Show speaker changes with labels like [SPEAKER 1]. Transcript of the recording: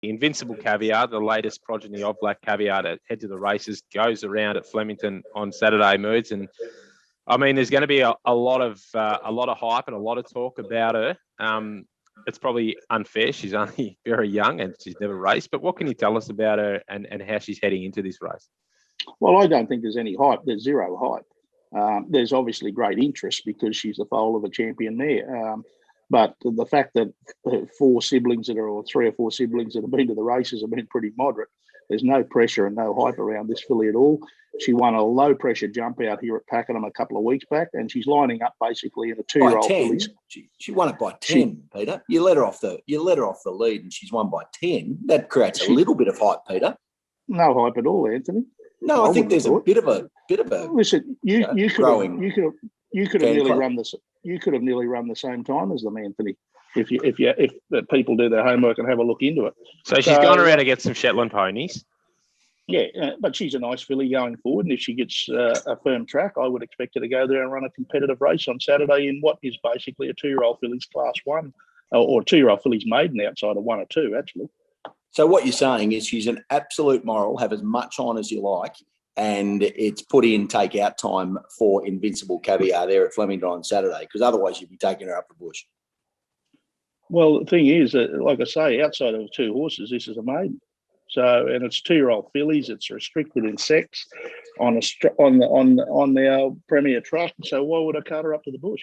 [SPEAKER 1] Invincible Caviar, the latest progeny of Black Caviar, to head to the races, goes around at Flemington on Saturday, Moods. And I mean, there's going to be a lot of hype and a lot of talk about her. It's probably unfair. She's only very young and she's never raced. But what can you tell us about her and how she's heading into this race?
[SPEAKER 2] Well, I don't think there's any hype. There's zero hype. There's obviously great interest because she's the foal of a champion there. But the fact that three or four siblings that have been to the races have been pretty moderate. There's no pressure and no hype around this filly at all. She won a low-pressure jump out here at Pakenham a couple of weeks back, and she's lining up basically in a 2-year-old filly.
[SPEAKER 3] She won it by 10, Peter. You let her off the lead, and she's won by 10. That creates a little bit of hype, Peter.
[SPEAKER 2] No hype at all, Anthony.
[SPEAKER 3] No, I think there's a bit of a.
[SPEAKER 2] Listen, you could have nearly run this. You could have nearly run the same time as them, Anthony, if the people do their homework and have a look into it.
[SPEAKER 1] So she's gone around to get some Shetland ponies.
[SPEAKER 2] Yeah, but she's a nice filly going forward, and if she gets a firm track, I would expect her to go there and run a competitive race on Saturday in what is basically a 2-year-old filly's Class 1, or 2-year-old filly's maiden outside of 1 or 2, actually.
[SPEAKER 3] So what you're saying is she's an absolute moral, have as much on as you like, and it's put in take-out time for Invincible Caviar there at Flemington on Saturday, because otherwise you'd be taking her up the bush.
[SPEAKER 2] Well, the thing is, like I say, outside of 2 horses, this is a maiden. So, and it's 2-year-old fillies. It's restricted in sex on our premier track. So why would I cut her up to the bush?